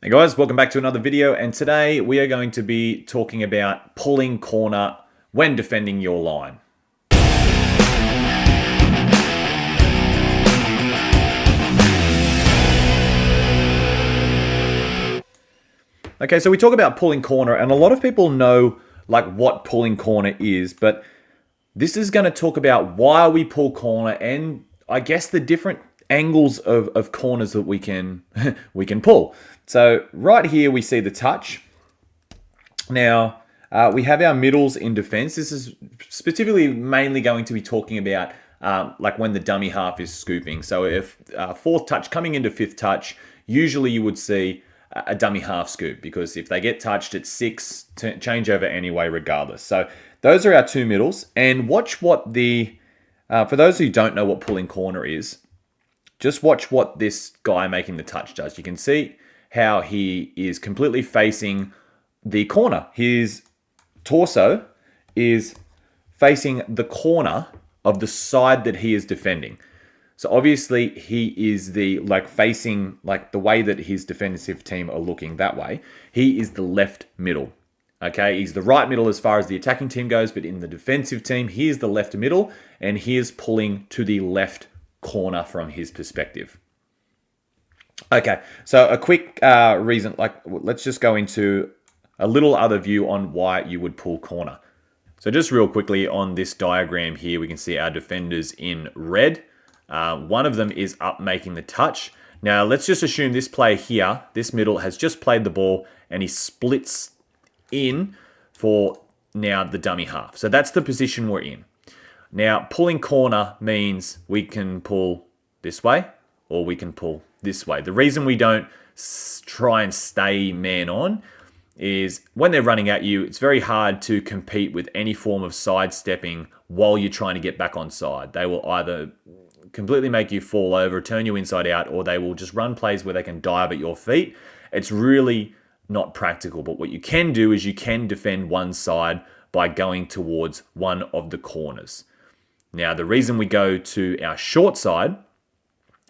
Hey guys, welcome back to another video, and today we are going to be talking about pulling corner when defending your line. Okay, so we talk about pulling corner, and a lot of people know like what pulling corner is, but this is going to talk about why we pull corner and I guess the different angles of corners that we can we can pull. So right here we see the touch. Now we have our middles in defense. This is specifically mainly going to be talking about like when the dummy half is scooping. So if fourth touch coming into fifth touch, usually you would see a dummy half scoop, because if they get touched at six, change over anyway regardless. So those are our two middles. And watch what the, for those who don't know what pulling corner is, just watch what this guy making the touch does. You can see how he is completely facing the corner. His torso is facing the corner of the side that he is defending. So obviously he is the facing the way that his defensive team are looking that way. He is the left middle. Okay, he's the right middle as far as the attacking team goes, but in the defensive team, he is the left middle, and he is pulling to the left corner from his perspective. Okay, so a quick reason, let's just go into a little other view on why you would pull corner. So just real quickly on this diagram here, we can see our defenders in red. One of them is up making the touch. Now, let's just assume this player here, this middle, has just played the ball and he splits in for now the dummy half. So that's the position we're in. Now, pulling corner means we can pull this way or we can pull this way. The reason we don't try and stay man on is when they're running at you, it's very hard to compete with any form of sidestepping while you're trying to get back on side. They will either completely make you fall over, turn you inside out, or they will just run plays where they can dive at your feet. It's really not practical, but what you can do is you can defend one side by going towards one of the corners. Now, the reason we go to our short side,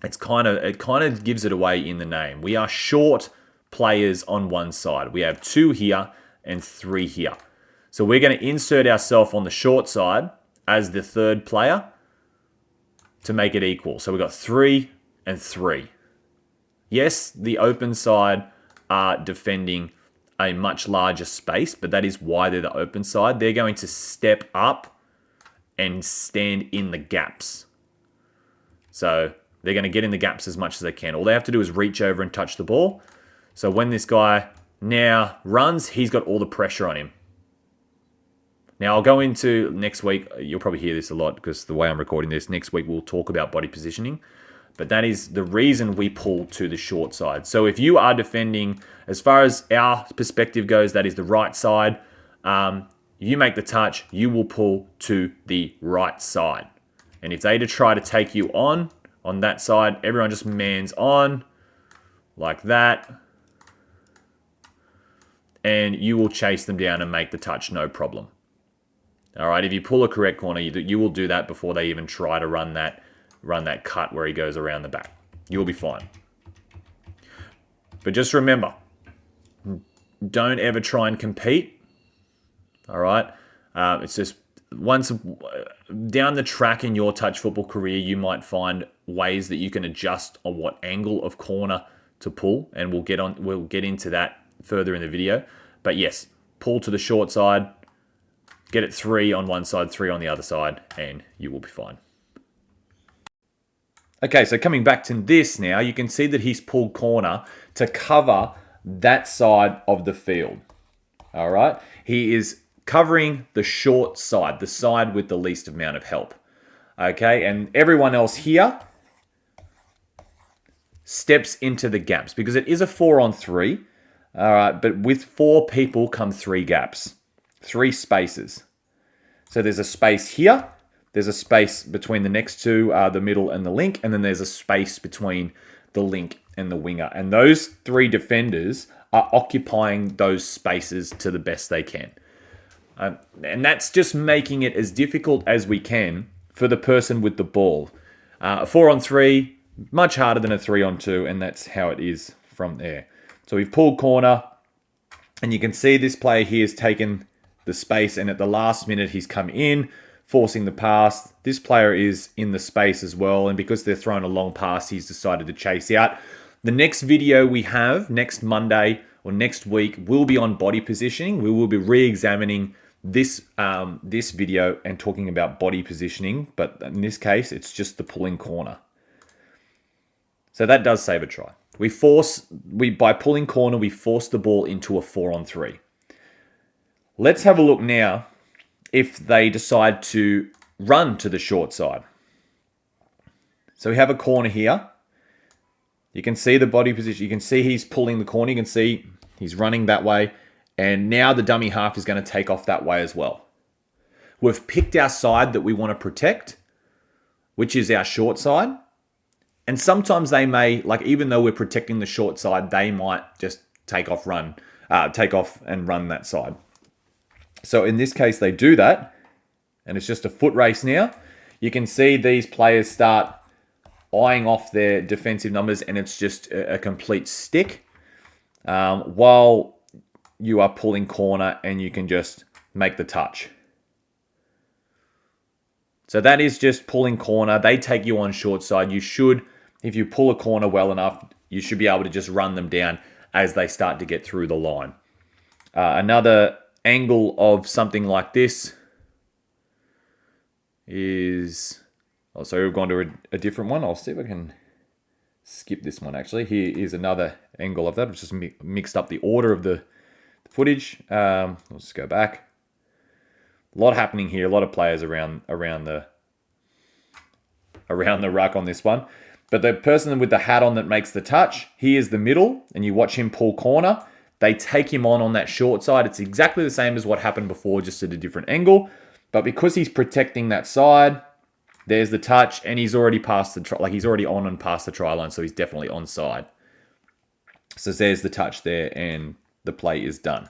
it kind of gives it away in the name. We are short players on one side. We have 2 here and 3 here. So we're going to insert ourselves on the short side as the third player to make it equal. So we've got 3 and 3. Yes, the open side are defending a much larger space, but that is why they're the open side. They're going to step up and stand in the gaps. So they're going to get in the gaps as much as they can. All they have to do is reach over and touch the ball. So when this guy now runs, he's got all the pressure on him. Now, I'll go into next week. You'll probably hear this a lot because the way I'm recording this, next week we'll talk about body positioning. But that is the reason we pull to the short side. So if you are defending, as far as our perspective goes, that is the right side. You make the touch, you will pull to the right side. And if they try to take you on that side, everyone just mans on like that. And you will chase them down and make the touch, no problem. All right, if you pull a correct corner, you will do that before they even try to run that cut where he goes around the back. You'll be fine. But just remember, don't ever try and compete. All right, it's just once down the track in your touch football career, you might find ways that you can adjust on what angle of corner to pull, and we'll get into that further in the video. But yes, pull to the short side. Get it 3 on one side, 3 on the other side, and you will be fine. Okay, so coming back to this now, you can see that he's pulled corner to cover that side of the field. All right? He is covering the short side, the side with the least amount of help. Okay, and everyone else here steps into the gaps because it is a 4-on-3. All right, but with 4 people come 3 gaps. 3 spaces. So there's a space here, there's a space between the next 2, the middle and the link, and then there's a space between the link and the winger. And those 3 defenders are occupying those spaces to the best they can. And that's just making it as difficult as we can for the person with the ball. A 4-on-3, much harder than a 3-on-2, and that's how it is from there. So we've pulled corner, and you can see this player here has taken the space, and at the last minute he's come in, forcing the pass. This player is in the space as well, and because they're throwing a long pass, he's decided to chase out. The next video we have next Monday or next week will be on body positioning. We will be re-examining this video and talking about body positioning, but in this case, it's just the pulling corner. So that does save a try. By pulling corner, we force the ball into a 4-on-3. Let's have a look now if they decide to run to the short side. So we have a corner here. You can see the body position. You can see he's pulling the corner. You can see he's running that way. And now the dummy half is going to take off that way as well. We've picked our side that we want to protect, which is our short side. And sometimes they may, like even though we're protecting the short side, they might just take off and run that side. So in this case, they do that. And it's just a foot race now. You can see these players start eyeing off their defensive numbers, and it's just a complete stick. While you are pulling corner, and you can just make the touch. So that is just pulling corner. They take you on short side. You should, if you pull a corner well enough, you should be able to just run them down as they start to get through the line. Another angle of something like this is... Oh, so we've gone to a different one. I'll see if I can skip this one, actually. Here is another angle of that. I've just mixed up the order of the footage. Let's just go back. A lot happening here. A lot of players around the ruck on this one. But the person with the hat on that makes the touch, he is the middle, and you watch him pull corner. They take him on that short side. It's exactly the same as what happened before, just at a different angle. But because he's protecting that side, there's the touch, and he's already past he's already on and past the try line, so he's definitely onside. So there's the touch there, and the play is done.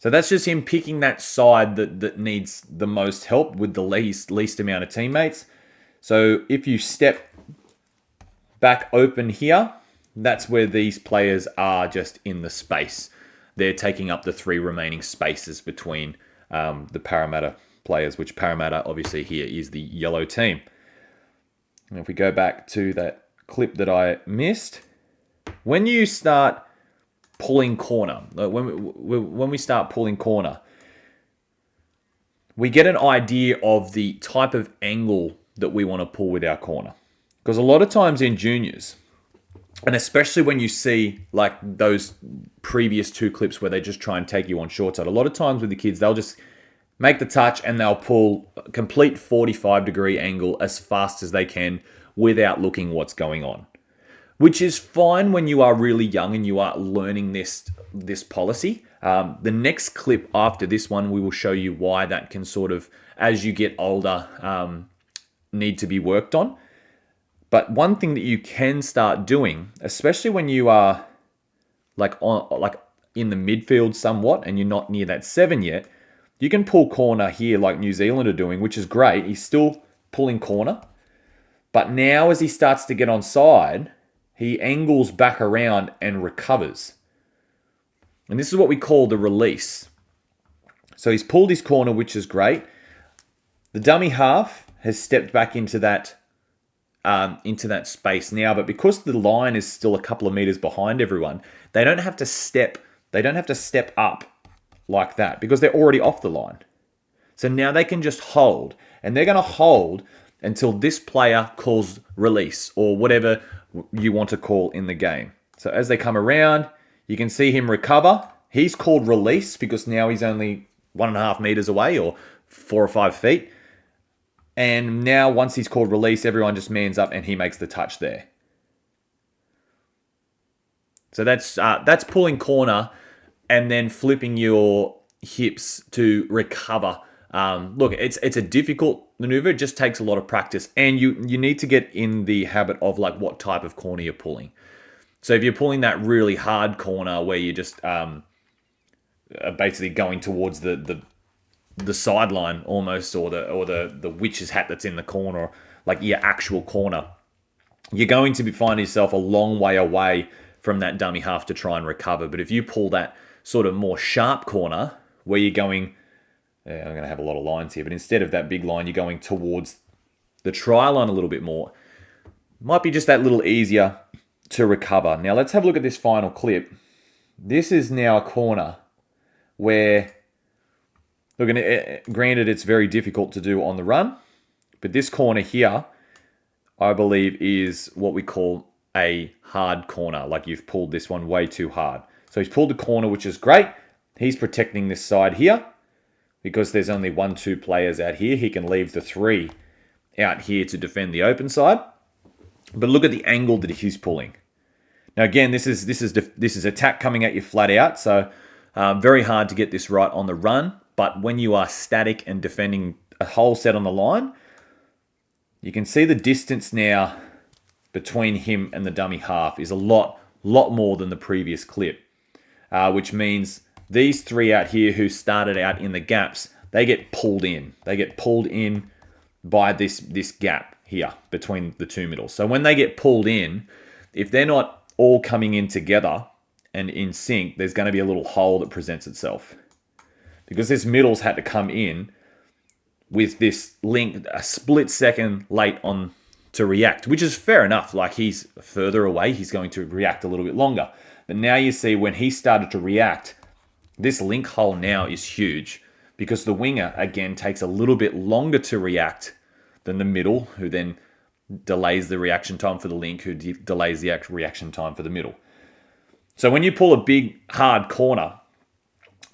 So that's just him picking that side that needs the most help with the least amount of teammates. So if you step back open here, that's where these players are just in the space. They're taking up the 3 remaining spaces between the Parramatta players, which Parramatta obviously here is the yellow team. And if we go back to that clip that I missed, when you start pulling corner, when we start pulling corner, we get an idea of the type of angle that we want to pull with our corner. Because a lot of times in juniors, and especially when you see like those previous 2 clips where they just try and take you on short side, a lot of times with the kids, they'll just make the touch and they'll pull a complete 45-degree angle as fast as they can without looking what's going on. Which is fine when you are really young and you are learning this policy. The next clip after this one, we will show you why that can sort of, as you get older, need to be worked on. But one thing that you can start doing, especially when you are like in the midfield somewhat and you're not near that 7 yet, you can pull corner here like New Zealand are doing, which is great. He's still pulling corner. But now as he starts to get onside, he angles back around and recovers. And this is what we call the release. So he's pulled his corner, which is great. The dummy half has stepped back into that space now, but because the line is still a couple of meters behind everyone, they don't have to step up like that because they're already off the line. So now they can just hold, and they're going to hold until this player calls release or whatever you want to call in the game. So as they come around, you can see him recover. He's called release because now he's only 1.5 meters away or 4 or 5 feet. And now once he's called release, everyone just mans up and he makes the touch there. So that's pulling corner and then flipping your hips to recover. Look, it's a difficult maneuver. It just takes a lot of practice, and you need to get in the habit of like what type of corner you're pulling. So if you're pulling that really hard corner where you're just basically going towards the sideline almost, or the witch's hat that's in the corner, like your actual corner, you're going to find yourself a long way away from that dummy half to try and recover. But if you pull that sort of more sharp corner where you're going, I'm going to have a lot of lines here, but instead of that big line, you're going towards the try line a little bit more. Might be just that little easier to recover. Now let's have a look at this final clip. This is now a corner where, look, granted it's very difficult to do on the run, but this corner here, I believe, is what we call a hard corner. Like you've pulled this one way too hard. So he's pulled the corner, which is great. He's protecting this side here because there's only 1-2 players out here. He can leave the 3 out here to defend the open side. But look at the angle that he's pulling. Now again, this is attack coming at you flat out. So very hard to get this right on the run. But when you are static and defending a whole set on the line, you can see the distance now between him and the dummy half is a lot more than the previous clip, which means these 3 out here who started out in the gaps, they get pulled in. They get pulled in by this gap here between the 2 middles. So when they get pulled in, if they're not all coming in together and in sync, there's going to be a little hole that presents itself. Because this middle's had to come in with this link a split second late on to react, which is fair enough. Like he's further away, he's going to react a little bit longer. But now you see when he started to react, this link hole now is huge because the winger, again, takes a little bit longer to react than the middle, who then delays the reaction time for the link, who delays the reaction time for the middle. So when you pull a big, hard corner,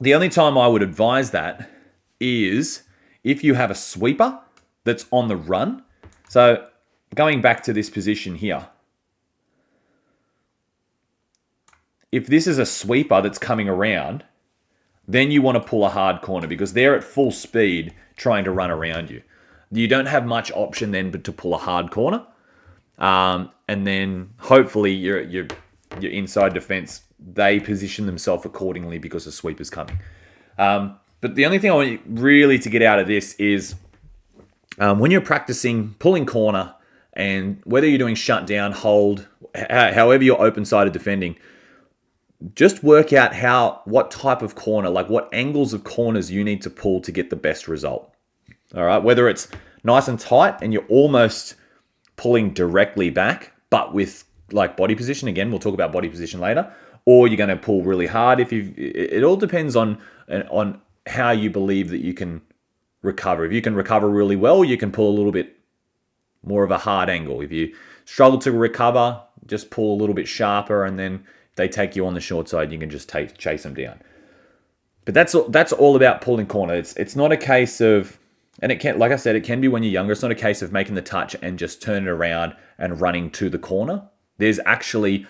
the only time I would advise that is if you have a sweeper that's on the run. So going back to this position here, if this is a sweeper that's coming around, then you want to pull a hard corner because they're at full speed trying to run around you. You don't have much option then but to pull a hard corner. And then hopefully your inside defense, they position themselves accordingly because the sweeper's coming. But the only thing I want you really to get out of this is when you're practicing pulling corner, and whether you're doing shutdown, hold, however you're open-sided defending, just work out what type of corner, like what angles of corners you need to pull to get the best result. All right, whether it's nice and tight and you're almost pulling directly back, but with like body position, again, we'll talk about body position later, or you're going to pull really hard. It all depends on how you believe that you can recover. If you can recover really well, you can pull a little bit more of a hard angle. If you struggle to recover, just pull a little bit sharper, and then if they take you on the short side, you can just chase them down. But that's all about pulling corner. It's not a case of, and it can, like I said, it can be when you're younger. It's not a case of making the touch and just turning it around and running to the corner. There's actually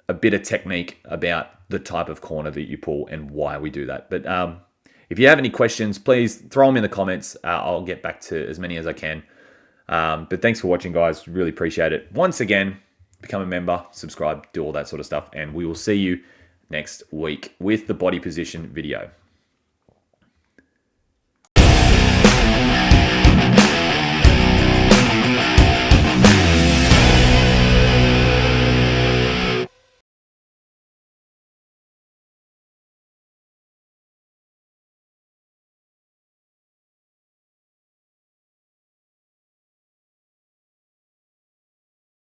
a bit of technique about the type of corner that you pull and why we do that. But if you have any questions, please throw them in the comments. I'll get back to as many as I can. But thanks for watching, guys. Really appreciate it. Once again, become a member, subscribe, do all that sort of stuff. And we will see you next week with the body position video.